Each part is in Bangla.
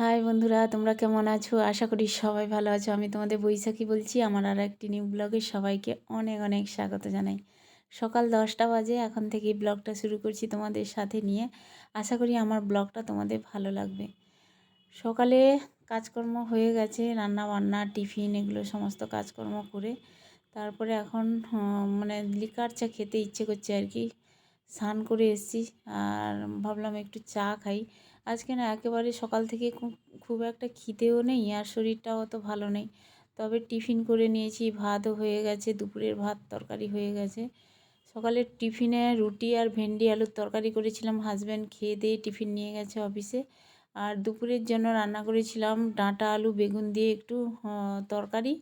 হাই বন্ধুরা, তোমরা কেমন আছো? আশা করি সবাই ভালো আছো। আমি তোমাদের বৈশাখী বলছি। আমার আর একটি নিউ ব্লগে সবাইকে অনেক অনেক স্বাগত জানাই। সকাল 10টা বাজে, এখন থেকেই ব্লগটা শুরু করছি তোমাদের সাথে নিয়ে। আশা করি আমার ব্লগটা তোমাদের ভালো লাগবে। সকালে কাজকর্ম হয়ে গেছে, রান্না বান্না টিফিন এগুলো সমস্ত কাজকর্ম করে তারপরে এখন মানে লিকার চা খেতে ইচ্ছে করছে আর কি। স্নান করে এসেছি আর ভাবলাম একটু চা খাই। আজকে না একেবারে সকাল থেকে খুব একটা খিদেও নেই আর শরীরটাও অত ভালো নেই। তবে টিফিন করে নিয়েছি, ভাতও হয়ে গেছে, দুপুরের ভাত তরকারি হয়ে গেছে। সকালের টিফিনে রুটি আর ভেন্ডি আলুর তরকারি করেছিলাম, হাজব্যান্ড খেয়ে দিয়ে টিফিন নিয়ে গেছে অফিসে। আর দুপুরের জন্য রান্না করেছিলাম ডাঁটা আলু বেগুন দিয়ে একটু তরকারি,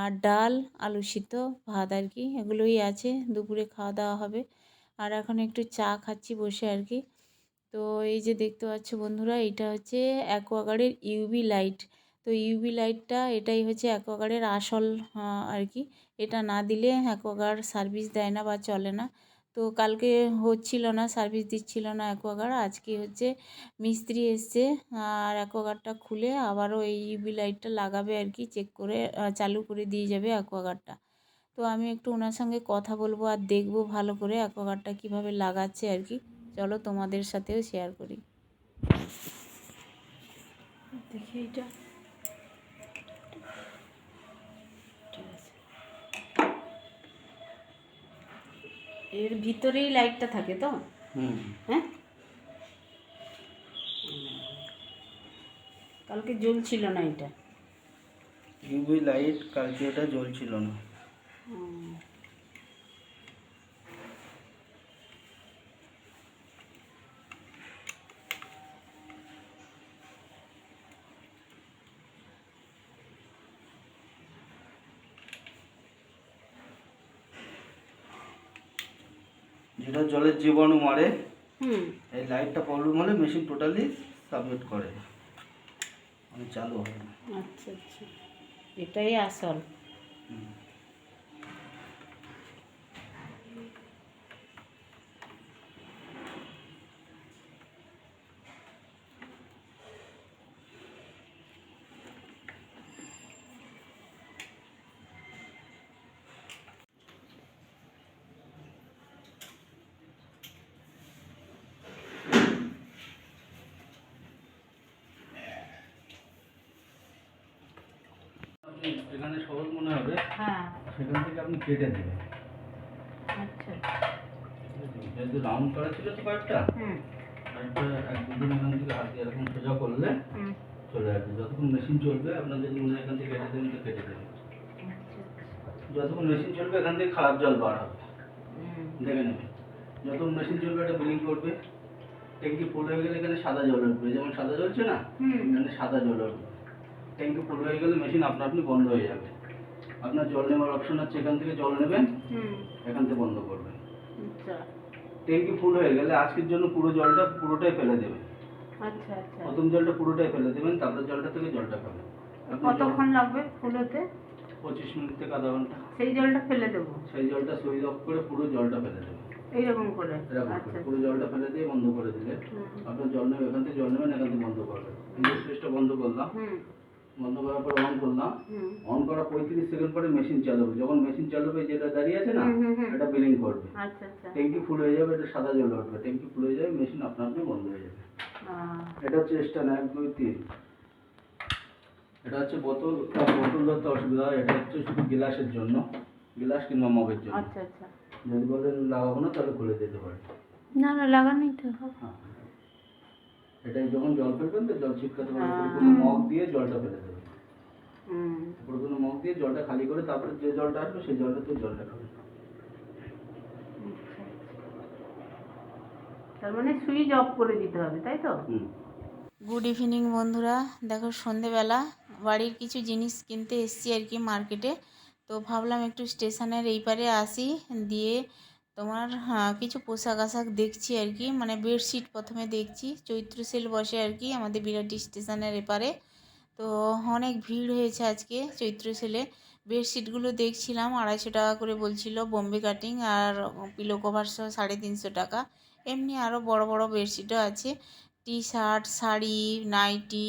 আর ডাল আলু সিদ্ধ ভাত আর কি, এগুলোই আছে। দুপুরে খাওয়া দাওয়া হবে। আর এখন একটু চা খাচ্ছি বসে আর কি। তো এই যে দেখতে পাচ্ছ বন্ধুরা, এটা হচ্ছে অ্যাকোয়াগার্ডের ইউভি লাইট। তো ইউভি লাইটটা এটাই হচ্ছে অ্যাকোয়াগার্ডের আসল আর কি। এটা না দিলে অ্যাকোয়াগার্ড সার্ভিস দেয় না বা চলে না। তো কালকে হচ্ছিল না, সার্ভিস দিচ্ছিল না অ্যাকোয়াগার্ড। আজকে হচ্ছে মিস্ত্রি এসছে আর অ্যাকোয়াগার্ডটা খুলে আবারও এই ইউভি লাইটটা লাগাবে আর কি, চেক করে চালু করে দিয়ে যাবে অ্যাকোয়াগার্ডটা। তো আমি একটু ওনার সঙ্গে কথা বলবো আর দেখবো ভালো করে অ্যাকোয়াগার্ডটা কীভাবে লাগাচ্ছে আর কি। চলো তোমাদের সাথেও শেয়ার করি। দেখি এটা ঠিক আছে, এর ভিতরেই লাইটটা থাকে তো? হ্যাঁ, কালকে জ্বলছিল না এটা। ইউভি লাইট কালকে এটা জ্বলছিল না। যেটা জলের জীবাণু মারে, এই লাইটটা প্রবলেম হলে মেশিন টোটালি সাবমিট করে, মানে চালু হয় না। আচ্ছা আচ্ছা, এটাই আসল। আপনি যেখানে সহজ মনে হবে হ্যাঁ, সেখান থেকে আপনি কেটে দেবেন। আচ্ছা, যেহেতু রাউন্ড করা ছিল তো পাইপটা, পাইপটা এক দুদিন এখান থেকে হাত দিয়ে এরকম সোজা করলে চলে আসবে। যতক্ষণ মেশিন চলবে আপনার যদি মনে হয় এখান থেকে কেটে দেবেন তো কেটে দেবেন। যতক্ষণ মেশিন চলবে এখান থেকে খারাপ জল বার হবে, দেখে নেবেন। যতক্ষণ মেশিন চলবে এটা বিলিং করবে। ট্যাঙ্কি ফুল হয়ে গেলে এখানে সাদা জল উঠবে, যেমন সাদা জ্বলছে না, এখানে সাদা জল উঠবে। ট্যাঙ্কি ফুল হয়ে গেলে মেশিন আপনা আপনি বন্ধ হয়ে যাবে। আপনার জল নেওয়ার অপশন আছে, এখান থেকে জল নেবেন, এখান থেকে বন্ধ করবেন। ট্যাঙ্কি ফুল হয়ে গেলে আজকের জন্য পুরো জলটা পুরোটাই ফেলে দেবেন। আচ্ছা আচ্ছা, প্রথম জলটা পুরোটাই ফেলে দেবেন, তারপর জলটা থেকে জলটা খাবেন। কতক্ষণ লাগবে ফুল হতে? 25 মিনিট থেকে আধা ঘন্টা। সেই জলটা ফেলে দেবো? সেই জলটা সুইচ অফ করে পুরো জলটা ফেলে দেবেন, এইরকম করে? এরকম আচ্ছা, পুরো জলটা ফেলে দিয়ে বন্ধ করে দিলে আপনার জল নেবে, এখান থেকে জল নেবেন, এখান থেকে বন্ধ করবেন। ইঞ্জিন সুইচটা বন্ধ করলাম, বন্ধ করার পর অন করলাম। অন করার 35 সেকেন্ড পরে মেশিন চালু হবে। যখন মেশিন চালু হবে, যেটা দাঁড়িয়ে আছে না, এটা বিলিং করবে। আচ্ছা আচ্ছা, ট্যাঙ্কি ফুল হয়ে যাবে, এটা সাদা জল উঠবে। ট্যাঙ্কি ফুল হয়ে যাবে, মেশিন আপনা আপনি বন্ধ হয়ে যাবে। এটা হচ্ছে স্ট্যান্ড 1 2 3। এটা হচ্ছে বোতল, বোতল ধরতে অসুবিধা হয়। এটা হচ্ছে শুধু গ্লাসের জন্য, গ্লাস কিংবা মগের জন্য। আচ্ছা আচ্ছা, যদি বলেন লাগাবো না তাহলে খুলে দিতে পারে। না না, লাগানোই তো। হ্যাঁ, এটাই যখন জল ফেলবেন তো জল ছিটকাতে পারে, কোনো মগ দিয়ে জলটা ফেলে দেবেন। পুরো কোনো মগ দিয়ে জলটা খালি করে তারপরে যে জলটা আসবে সেই জলটাতে জলটা খাবেন। তার মানে সুইচ অফ করে দিতে হবে, তাই তো? গুড ইভিনিং বন্ধুরা, দেখো সন্ধেবেলা বাড়ির কিছু জিনিস কিনতে এসেছি আর কি মার্কেটে। তো ভাবলাম একটু স্টেশনের এই পারে আসি, দিয়ে তোমার কিছু পোশাক আশাক দেখছি আর কি। মানে বেডশিট প্রথমে দেখছি, চৈত্র সেল বসে আর কি আমাদের বিরাটি স্টেশনের এপারে। তো অনেক ভিড় হয়েছে আজকে চৈত্র সেলে। বেডশিটগুলো দেখছিলাম 250 টাকা করে বলছিল বোম্বে কাটিং, আর পিলো কভার সহ 350 টাকা। এমনি আরও বড় বড় বেডশিটও আছে, টি শার্ট শাড়ি নাইটি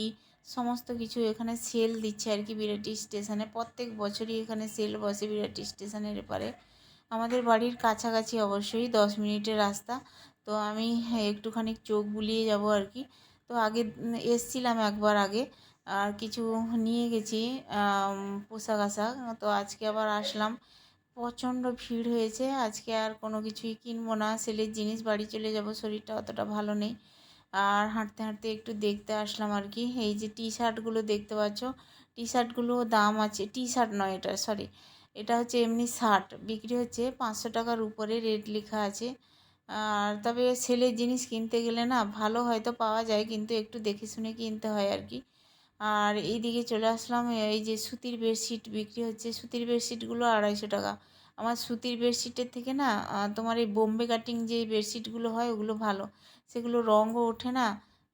সমস্ত কিছু এখানে সেল দিচ্ছে আর কি বিরাটি স্টেশনে। প্রত্যেক বছরই এখানে সেল বসে বিরাটি স্টেশনের এপারে। আমাদের বাড়ির কাছাকাছি অবশ্যই 10 মিনিটের রাস্তা। তো আমি একটুখানি চোখ বুলিয়ে যাব আর কি। তো আগে এসছিলাম একবার আগে, আর কিছু নিয়ে গেছি পোশাক আশাক। তো আজকে আবার আসলাম, প্রচণ্ড ভিড় হয়েছে। আজকে আর কোনো কিছুই কিনবো না, সেলের জিনিস বাড়ি চলে যাব, শরীরটা অতটা ভালো নেই। আর হাঁটতে হাঁটতে একটু দেখতে আসলাম আর কি। এই যে টি শার্টগুলো দেখতে পাচ্ছ, টি শার্টগুলো দাম আছে, টি শার্ট নয় এটা, সরি, এটা হচ্ছে এমনি শার্ট, বিক্রি হচ্ছে 500 টাকার উপরে রেট লেখা আছে। আর তবে সেলের জিনিস কিনতে গেলে না ভালো হয়তো পাওয়া যায়, কিন্তু একটু দেখে শুনে কিনতে হয় আর কি। আর এইদিকে চলে আসলাম, এই যে সুতির বেডশিট বিক্রি হচ্ছে, সুতির বেডশিটগুলো 250 টাকা। আমার সুতির বেডশিটের থেকে না তোমার এই বোম্বে কাটিং যে বেডশিটগুলো হয় ওগুলো ভালো, সেগুলো রঙও ওঠে না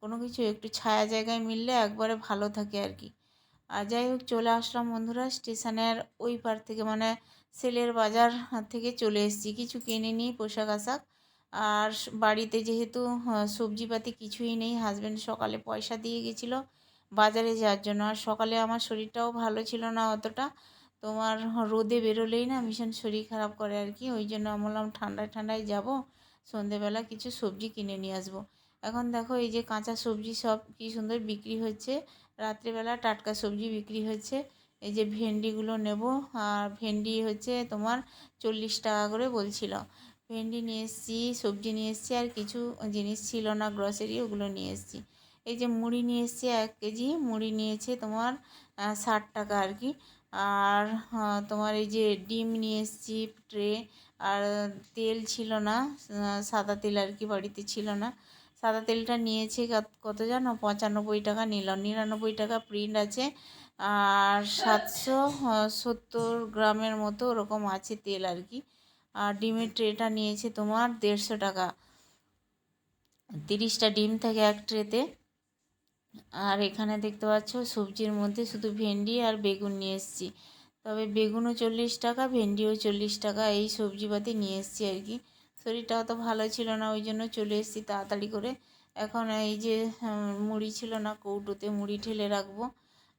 কোনো কিছু, একটু ছায়া জায়গায় মিললে একবারে ভালো থাকে আর কি। আর যাই হোক, চলে আসলাম বন্ধুরা স্টেশনের ওই পার থেকে, মানে সেলের বাজার থেকে চলে এসেছি, কিছু কিনে নিই পোশাক আশাক। আর বাড়িতে যেহেতু সবজিপাতি কিছুই নেই, হাজব্যান্ড সকালে পয়সা দিয়ে গেছিলো বাজারে যাওয়ার জন্য। আর সকালে আমার শরীরটাও ভালো ছিল না অতটা, তোমার রোদে বেরোলেই না ভীষণ শরীর খারাপ করে আর কি। ওই জন্য আমি বললাম ঠান্ডায় ঠান্ডায় যাবো, সন্ধেবেলা কিছু সবজি কিনে নিয়ে আসবো। এখন দেখো এই যে কাঁচা সবজি সব কী সুন্দর বিক্রি হচ্ছে, রাত্রিবেলা টাটকা সবজি বিক্রি হচ্ছে। এই যে ভেন্ডিগুলো নেব, আর ভেন্ডি হচ্ছে তোমার 40 টাকা করে বলছিল। ভেন্ডি নিয়ে এসেছি, সবজি নিয়ে এসেছি, আর কিছু জিনিস ছিল না গ্রসারি, ওগুলো নিয়ে এসেছি। এই যে মুড়ি নিয়ে এসেছি, 1 কেজি মুড়ি নিয়েছে তোমার 60 টাকা আর কি। আর তোমার এই যে ডিম নিয়ে এসেছি ট্রে। আর তেল ছিল না, সাদা তেল আর কি বাড়িতে ছিল না। সাদা তেলটা নিয়েছে কত জানো, 95 টাকা নিল, 99 টাকা প্রিন্ট আছে। আর 770 গ্রামের মতো ওরকম আছে তেল আর কি। আর ডিমের ট্রেটা নিয়েছে তোমার 150 টাকা, 30টা ডিম থাকে এক ট্রেতে। আর এখানে দেখতে পাচ্ছ সবজির মধ্যে শুধু ভেন্ডি আর বেগুন নিয়ে এসেছি, তবে বেগুনও 40 টাকা, ভেন্ডিও 40 টাকা, এই সবজিপাতি নিয়ে এসেছি আর কি। শরীরটা অত ভালো ছিল না, ওই জন্য চলে এসেছি তাড়াতাড়ি করে। এখন এই যে মুড়ি ছিল না, কৌটোতে মুড়ি ঢেলে রাখবো।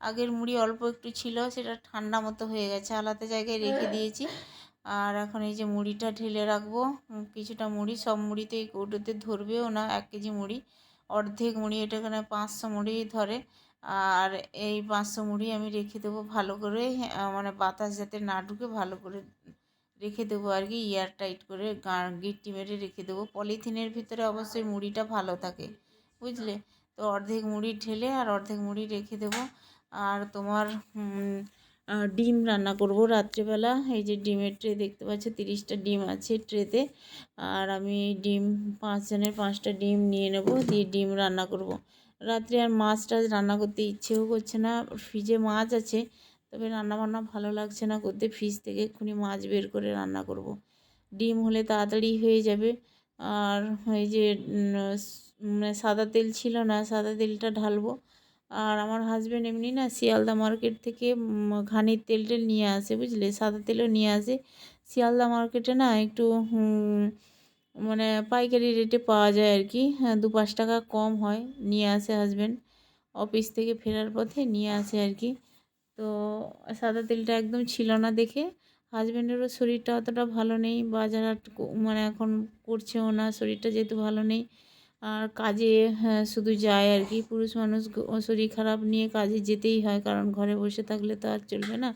আগের মুড়ি অল্প একটু ছিল, সেটা ঠান্ডা মতো হয়ে গেছে, আলাদা জায়গায় রেখে দিয়েছি। আর এখন এই যে মুড়িটা ঢেলে রাখবো, কিছুটা মুড়ি, সব মুড়িতে এই কৌটোতে ধরবেও না 1 কেজি মুড়ি, অর্ধেক মুড়ি, এটা এখানে 500 মুড়ি ধরে। আর এই 500 মুড়ি আমি রেখে দেবো ভালো করে, মানে বাতাস যাতে না ঢুকে ভালো করে রেখে দেবো আর কি, এয়ার টাইট করে গিট্টি মেরে রেখে দেবো। পলিথিনের ভিতরে অবশ্যই মুড়িটা ভালো থাকে, বুঝলে। তো অর্ধেক মুড়ি ঢেলে আর অর্ধেক মুড়ি রেখে দেবো। আর তোমার ডিম রান্না করব রাত্রিবেলা। এই যে ডিমের ট্রে দেখতে পাচ্ছ, 30টা ডিম আছে ট্রেতে। আর আমি ডিম 5 জনের 5টা ডিম নিয়ে নেব, দিয়ে ডিম রান্না করব রাত্রে। আর মাছ টাছ রান্না করতে ইচ্ছেও করছে না, ফ্রিজে মাছ আছে, তবে রান্নাবান্না ভালো লাগছে না করতে, ফ্রিজ থেকে এক্ষুনি মাছ বের করে রান্না করব। ডিম হলে তাড়াতাড়ি হয়ে যাবে। আর এই যে সাদা তেল ছিল না, সাদা তেলটা ঢালবো। আর আমার হাজব্যান্ড এমনি না শিয়ালদা মার্কেট থেকে ঘানির তেল টেল নিয়ে আসে, বুঝলে, সাদা তেলও নিয়ে আসে। শিয়ালদা মার্কেটে না একটু মানে পাইকারি রেটে পাওয়া যায় আর কি, হ্যাঁ 2-5 টাকা কম হয়। নিয়ে আসে হাজব্যান্ড, অফিস থেকে ফেরার পথে নিয়ে আসে আর কি। তো সাদা তেলটা একদম ছিল না দেখে, হাজব্যান্ডেরও শরীরটা অতটা ভালো নেই, বাজার হাট মানে এখন করছেও না, শরীরটা যেহেতু ভালো নেই। আর কাজে হ্যাঁ শুধু যায় আর কি, পুরুষ মানুষ শরীর খারাপ নিয়ে কাজে যেতেই হয়, কারণ ঘরে বসে থাকলে তো আর চলবে না।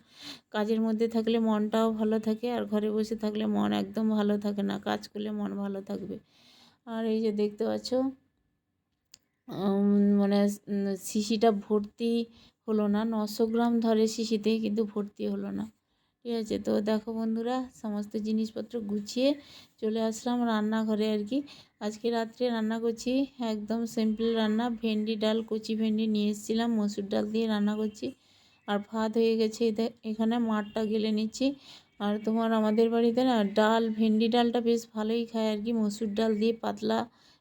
কাজের মধ্যে থাকলে মনটাও ভালো থাকে, আর ঘরে বসে থাকলে মন একদম ভালো থাকে না, কাজ করলে মন ভালো থাকবে। আর এই যে দেখতে পাচ্ছ মানে শিশিটা ভর্তি হলো না, 900 গ্রাম ধরে শিশিতে, কিন্তু ভর্তি হলো না। ঠিক আছে, তো দেখো বন্ধুরা সমস্ত জিনিসপত্র গুছিয়ে চলে আসলাম রান্নাঘরে আর কি। আজকে রাত্রে রান্না করছি একদম সিম্পল রান্না, ভেন্ডি ডাল, কচি ভেন্ডি নিয়ে এসেছিলাম, মসুর ডাল দিয়ে রান্না করছি। আর ভাত হয়ে গেছে, এখানে মাঠটা গেলে নিচ্ছি। আর তোমার আমাদের বাড়িতে না ডাল, ভেন্ডি ডালটা বেশ ভালোই খায় আর কি, মসুর ডাল দিয়ে পাতলা,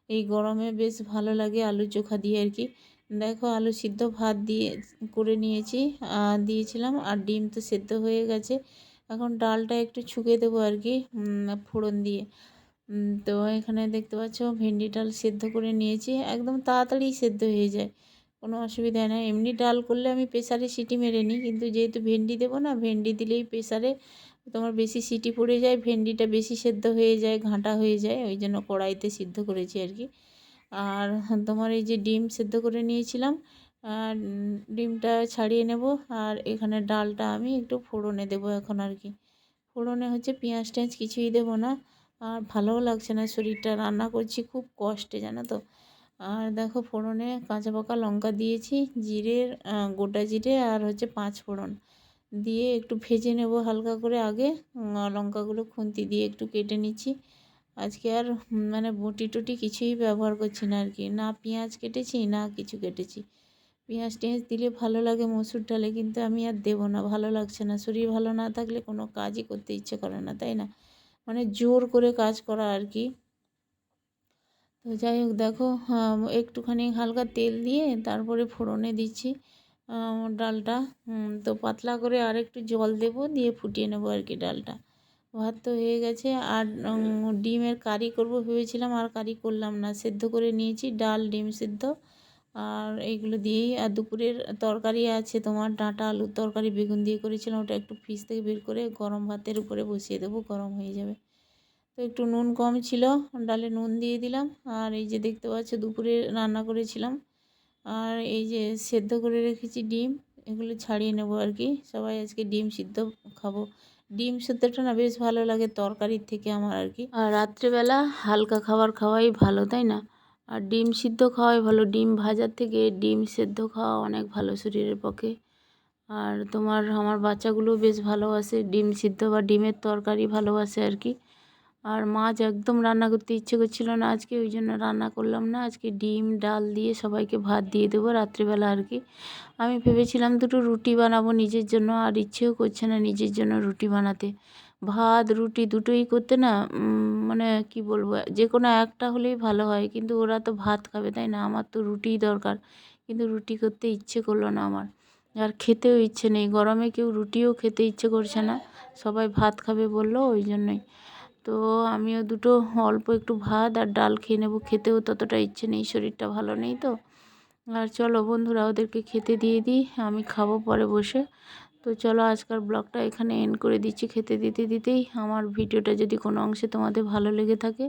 এই গরমে বেশ ভালো লাগে, আলু চোখা দিয়ে আর কি। দেখো আলু সিদ্ধ ভাত দিয়ে করে নিয়েছি, দিয়েছিলাম, আর ডিম তো সেদ্ধ হয়ে গেছে। এখন ডালটা একটু ছুঁকে দেবো আর কি ফোড়ন দিয়ে। তো এখানে দেখতে পাচ্ছ ভেন্ডি ডাল সেদ্ধ করে নিয়েছি, একদম তাড়াতাড়ি সেদ্ধ হয়ে যায়। কোনো অসুবিধা হয় না। এমনি ডাল করলে আমি প্রেসারে সিটি মেরে নিই, কিন্তু যেহেতু ভেন্ডি দেবো না, ভেন্ডি দিলেই প্রেসারে তোমার বেশি সিটি পড়ে যায়, ভেন্ডিটা বেশি সেদ্ধ হয়ে যায়, ঘাঁটা হয়ে যায়, ওই জন্য কড়াইতে সিদ্ধ করেছি আর কি। আর তোমার এই যে ডিম সেদ্ধ করে নিয়েছিলাম, আর ডিমটা ছাড়িয়ে নেব। আর এখানে ডালটা আমি একটু ফোড়নে দেবো এখন আর কি। ফোড়নে হচ্ছে পেঁয়াজ টেঁয়াজ কিছুই দেবো না, আর ভালোও লাগছে না শরীরটা, রান্না করছি খুব কষ্টে জানো তো। আর দেখো ফোড়নে কাঁচা পাকা লঙ্কা দিয়েছি, জিরের গোটা জিরে আর হচ্ছে 5 ফোড়ন দিয়ে একটু ভেজে নেব হালকা করে আগে। লঙ্কাগুলো খুন্তি দিয়ে একটু কেটে নিচ্ছি। আজকে আর মানে বটি টুটি কিছুই ব্যবহার করছি না আর কি, না পেঁয়াজ কেটেছি না কিছু কেটেছি। পেঁয়াজ টেঁয়াজ দিলে ভালো লাগে মসুর ডালে, কিন্তু আমি আর দেবো না, ভালো লাগছে না। শরীর ভালো না থাকলে কোনো কাজই করতে ইচ্ছে করে না, তাই না? মানে জোর করে কাজ করা আর কি। তো যাই হোক দেখো, একটুখানি হালকা তেল দিয়ে তারপরে ফোড়নে দিচ্ছি ডালটা। তো পাতলা করে আর একটু জল দেব, দিয়ে ফুটিয়ে নেবো আর কি ডালটা। ভাত তো হয়ে গেছে। আর ডিমের কারি করব ভেবেছিলাম, আর কারি করলাম না, সেদ্ধ করে নিয়েছি ডাল ডিম সেদ্ধ আর এইগুলো দিয়েই। আর দুপুরের তরকারি আছে তোমার ডাঁটা আলুর তরকারি বেগুন দিয়ে করেছিলাম, ওটা একটু ফ্রিজ থেকে বের করে গরম ভাতের উপরে বসিয়ে দেবো, গরম হয়ে যাবে। তো একটু নুন কম ছিল, ডালে নুন দিয়ে দিলাম। আর এই যে দেখতে পাচ্ছ দুপুরে রান্না করেছিলাম, আর এই যে সেদ্ধ করে রেখেছি ডিম, এগুলো ছাড়িয়ে নেবো আর কি। সবাই আজকে ডিম সিদ্ধ খাবো। ডিম সেদ্ধটা না বেশ ভালো লাগে তরকারির থেকে আমার আর কি। আর রাত্রেবেলা হালকা খাবার খাওয়াই ভালো, তাই না? আর ডিম সিদ্ধ খাওয়াই ভালো, ডিম ভাজার থেকে ডিম সেদ্ধ খাওয়া অনেক ভালো শরীরের পক্ষে। আর তোমার আমার বাচ্চাগুলো বেশ ভালোবাসে ডিম সিদ্ধ বা ডিমের তরকারি ভালোবাসে আর কি। আর মাছ একদম রান্না করতে ইচ্ছে করছিল না আজকে, ওই জন্য রান্না করলাম না। আজকে ডিম ডাল দিয়ে সবাইকে ভাত দিয়ে দেবো রাত্রিবেলা আর কি। আমি ভেবেছিলাম দুটো রুটি বানাবো নিজের জন্য, আর ইচ্ছেও করছে না নিজের জন্য রুটি বানাতে। ভাত রুটি দুটোই করতে না মানে কি বলবো, যে কোনো একটা হলেই ভালো হয়, কিন্তু ওরা তো ভাত খাবে তাই না, আমার তো রুটিই দরকার। কিন্তু রুটি করতে ইচ্ছে করলো না আমার, আর খেতেও ইচ্ছে নেই। গরমে কেউ রুটিও খেতে ইচ্ছে করছে না, সবাই ভাত খাবে বললো, ওই জন্যই। তো আমিও দুটো অল্প একটু ভাত আর ডাল খেয়ে নেবো, খেতেও ততটা ইচ্ছে নেই, শরীরটা ভালো নেই তো। আর চলো বন্ধুরা ওদেরকে খেতে দিয়ে দিই, আমি খাবো পরে বসে। তো চলো আজকের ব্লগটা এখানে এন্ড করে দিচ্ছি। খেতে দিতে দিতেই আমার ভিডিওটা যদি কোনো অংশে তোমাদের ভালো লেগে থাকে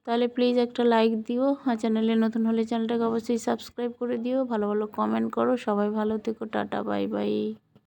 তাহলে প্লিজ একটা লাইক দিও, আর চ্যানেলে নতুন হলে চ্যানেলটাকে অবশ্যই সাবস্ক্রাইব করে দিও, ভালো ভালো কমেন্ট করো। সবাই ভালো থেকো, টাটা বাই বাই।